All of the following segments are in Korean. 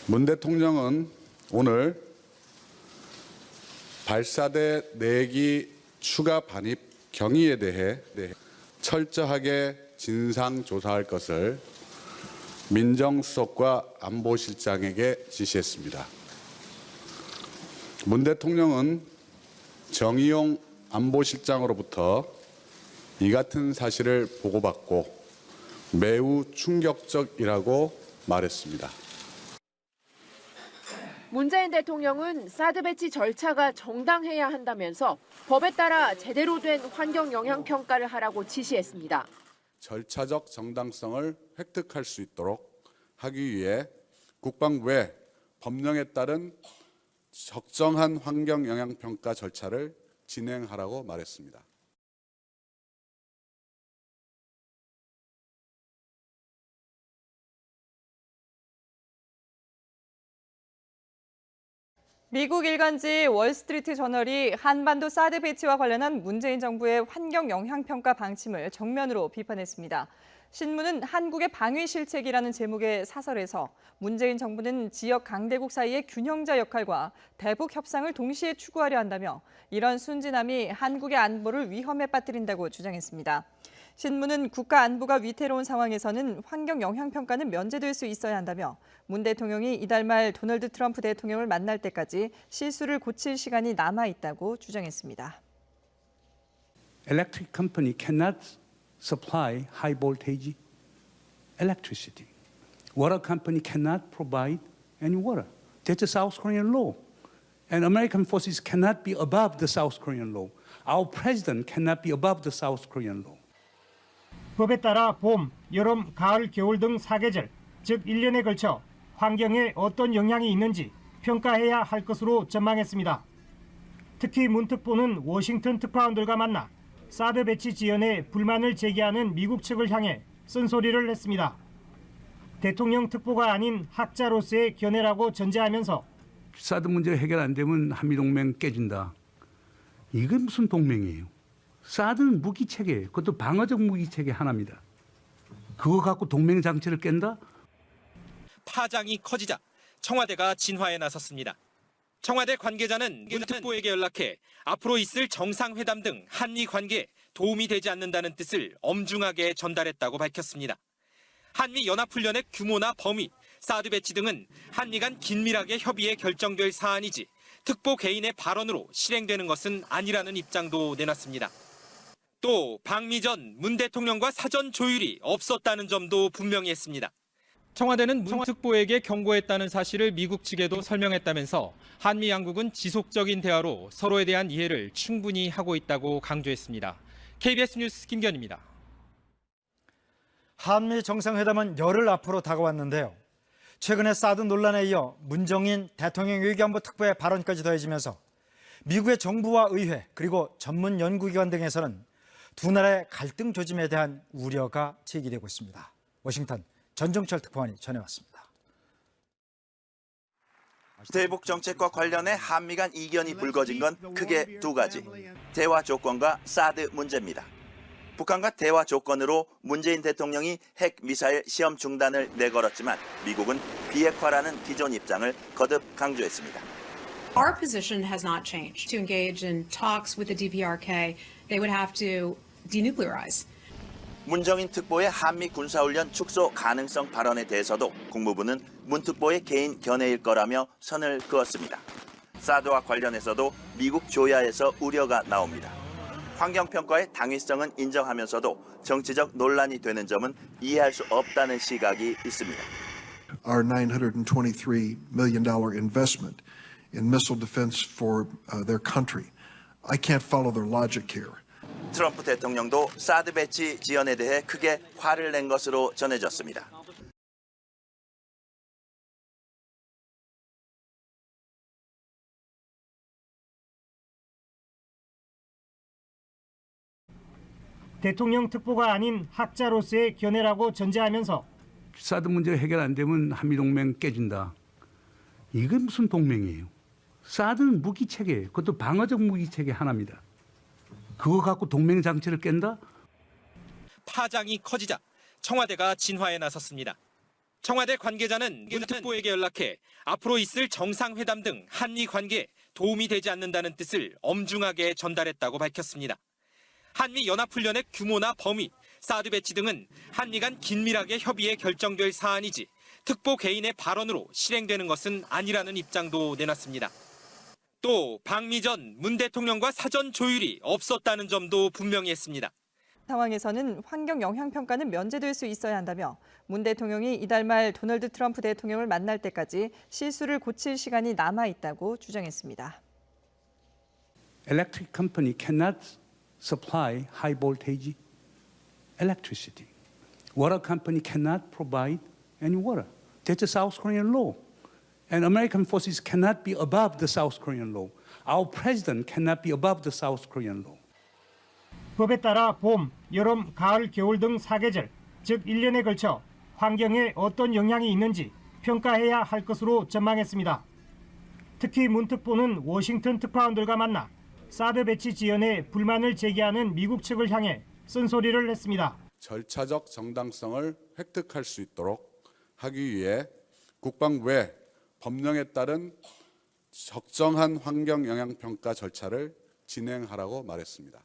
문 대통령은 오늘 발사대 4기 추가 반입 경위에 대해 철저하게 진상조사할 것을 민정수석과 안보실장에게 지시했습니다. 문 대통령은 정의용 안보실장으로부터 이 같은 사실을 보고받고 매우 충격적이라고 말했습니다. 문재인 대통령은 사드 배치 절차가 정당해야 한다면서 법에 따라 제대로 된 환경 영향 평가를 하라고 지시했습니다. 절차적 정당성을 획득할 수 있도록 하기 위해 국방부에 법령에 따른 적정한 환경 영향 평가 절차를 진행하라고 말했습니다. 미국 일간지 월스트리트 저널이 한반도 사드 배치와 관련한 문재인 정부의 환경 영향 평가 방침을 정면으로 비판했습니다. 신문은 한국의 방위 실책이라는 제목의 사설에서 문재인 정부는 지역 강대국 사이의 균형자 역할과 대북 협상을 동시에 추구하려 한다며 이런 순진함이 한국의 안보를 위험에 빠뜨린다고 주장했습니다. 신문은 국가 안보가 위태로운 상황에서는 환경 영향 평가는 면제될 수 있어야 한다며 문 대통령이 이달 말 도널드 트럼프 대통령을 만날 때까지 실수를 고칠 시간이 남아 있다고 주장했습니다. Electric company cannot supply high voltage electricity. Water company cannot provide any water. That's a South Korean law. And American forces cannot be above the South Korean law. Our president cannot be above the South Korean law. 법에 따라 봄, 여름, 가을, 겨울 등 4계절, 즉 1년에 걸쳐 환경에 어떤 영향이 있는지 평가해야 할 것으로 전망했습니다. 특히 문 특보는 워싱턴 특파원들과 만나 사드 배치 지연에 불만을 제기하는 미국 측을 향해 쓴소리를 했습니다. 대통령 특보가 아닌 학자로서의 견해라고 전제하면서 사드 문제가 해결 안 되면 한미동맹 깨진다. 이게 무슨 동맹이에요? 사드는 무기체계, 그것도 방어적 무기체계 하나입니다. 그거 갖고 동맹 장치를 깬다? 파장이 커지자 청와대가 진화에 나섰습니다. 청와대 관계자는 문 특보에게 연락해 앞으로 있을 정상회담 등 한미 관계에 도움이 되지 않는다는 뜻을 엄중하게 전달했다고 밝혔습니다. 한미 연합훈련의 규모나 범위, 사드 배치 등은 한미 간 긴밀하게 협의해 결정될 사안이지 특보 개인의 발언으로 실행되는 것은 아니라는 입장도 내놨습니다. 또 방미 전 문 대통령과 사전 조율이 없었다는 점도 분명히 했습니다. 청와대는 문 특보에게 경고했다는 사실을 미국 측에도 설명했다면서 한미 양국은 지속적인 대화로 서로에 대한 이해를 충분히 하고 있다고 강조했습니다. KBS 뉴스 김견입니다. 한미 정상회담은 열흘 앞으로 다가왔는데요. 최근에 사드 논란에 이어 문정인 대통령 외교안보 특보의 발언까지 더해지면서 미국의 정부와 의회 그리고 전문 연구기관 등에서는 두 나라의 갈등 조짐에 대한 우려가 제기되고 있습니다. 워싱턴 전정철 특파원이 전해왔습니다. 대북 정책과 관련해 한미 간 이견이 불거진 건 크게 두 가지. 대화 조건과 사드 문제입니다. 북한과 대화 조건으로 문재인 대통령이 핵 미사일 시험 중단을 내걸었지만 미국은 비핵화라는 기존 입장을 거듭 강조했습니다. Our position has not changed. To engage in talks with the DPRK, they would have to denuclearize. 문정인 특보의 한미 군사훈련 축소 가능성 발언에 대해서도 국무부는 문 특보의 개인 견해일 거라며 선을 그었습니다. 사드와 관련해서도 미국 조야에서 우려가 나옵니다. 환경평가의 당위성은 인정하면서도 정치적 논란이 되는 점은 이해할 수 없다는 시각이 있습니다. Our $923 million investment in missile defense for their country. I can't follow their logic here. 트럼프 대통령도 사드 배치 지연에 대해 크게 화를 낸 것으로 전해졌습니다. 대통령 특보가 아닌 학자로서의 견해라고 전제하면서 사드 문제가 해결 안 되면 한미동맹 깨진다. 이게 무슨 동맹이에요? 사드는 무기체계, 그것도 방어적 무기체계 하나입니다. 그거 갖고 동맹 장치를 깬다? 파장이 커지자 청와대가 진화에 나섰습니다. 청와대 관계자는 문 특보에게 연락해 앞으로 있을 정상회담 등 한미 관계에 도움이 되지 않는다는 뜻을 엄중하게 전달했다고 밝혔습니다. 한미 연합훈련의 규모나 범위, 사드 배치 등은 한미 간 긴밀하게 협의해 결정될 사안이지 특보 개인의 발언으로 실행되는 것은 아니라는 입장도 내놨습니다. 또 방미 전 문 대통령과 사전 조율이 없었다는 점도 분명히 했습니다. 상황에서는 환경 영향 평가는 면제될 수 있어야 한다며 문 대통령이 이달 말 도널드 트럼프 대통령을 만날 때까지 실수를 고칠 시간이 남아 있다고 주장했습니다. Electric company cannot supply high voltage electricity. Water company cannot provide any water. That's a South Korean law. And American forces cannot be above the South Korean law. Our president cannot be above the South Korean law. 법에 따라 봄, 여름, 가을, 겨울 등 4계절, 즉 1년에 걸쳐 환경에 어떤 영향이 있는지 평가해야 할 것으로 전망했습니다. 특히 문 특보는 워싱턴 특파원들과 만나 사드 배치 지연에 불만을 제기하는 미국 측을 향해 쓴소리를 했습니다. 절차적 정당성을 획득할 수 있도록 하기 위해 국방부 외 법령에 따른 적정한 환경 영향 평가 절차를 진행하라고 말했습니다.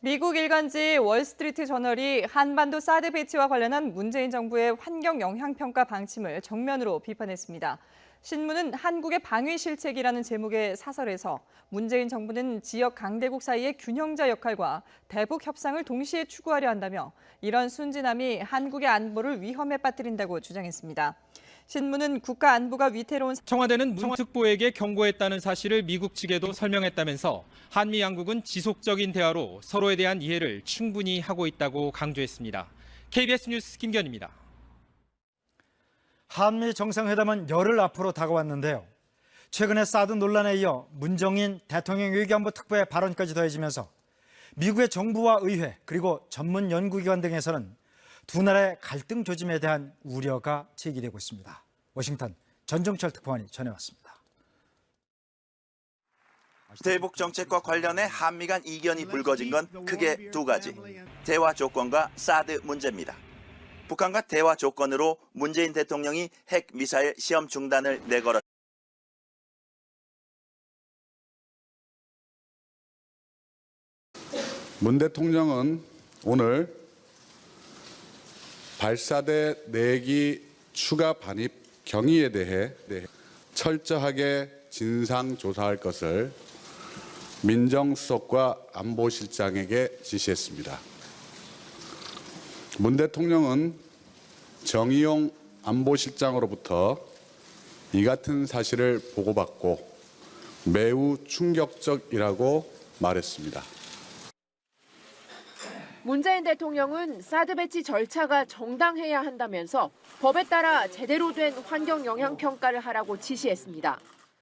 미국 일간지 월스트리트 저널이 한반도 사드 배치와 관련한 문재인 정부의 환경 영향 평가 방침을 정면으로 비판했습니다. 신문은 한국의 방위 실책이라는 제목의 사설에서 문재인 정부는 지역 강대국 사이의 균형자 역할과 대북 협상을 동시에 추구하려 한다며 이런 순진함이 한국의 안보를 위험에 빠뜨린다고 주장했습니다. 신문은 국가 안보가 위태로운 청와대는 문 특보에게 경고했다는 사실을 미국 측에도 설명했다면서 한미 양국은 지속적인 대화로 서로에 대한 이해를 충분히 하고 있다고 강조했습니다. KBS 뉴스 김견입니다. 한미 정상회담은 열흘 앞으로 다가왔는데요. 최근에 사드 논란에 이어 문정인 대통령 외교안보 특보의 발언까지 더해지면서 미국의 정부와 의회 그리고 전문 연구기관 등에서는 두 나라의 갈등 조짐에 대한 우려가 제기되고 있습니다. 워싱턴 전정철 특파원이 전해왔습니다. 대북 정책과 관련해 한미 간 이견이 불거진 건 크게 두 가지. 대화 조건과 사드 문제입니다. 북한과 대화 조건으로 문재인 대통령이 핵 미사일 시험 중단을 내걸었습니다. 문 대통령은 오늘 발사대 4기 추가 반입 경위에 대해 철저하게 진상 조사할 것을 민정수석과 안보실장에게 지시했습니다. 문 대통령은 정의용 안보실장으로부터 이 같은 사실을 보고받고 매우 충격적이라고 말했습니다. 문재인 대통령은 사드 배치 절차가 정당해야 한다면서 법에 따라 제대로 된 환경 영향 평가를 하라고 지시했습니다.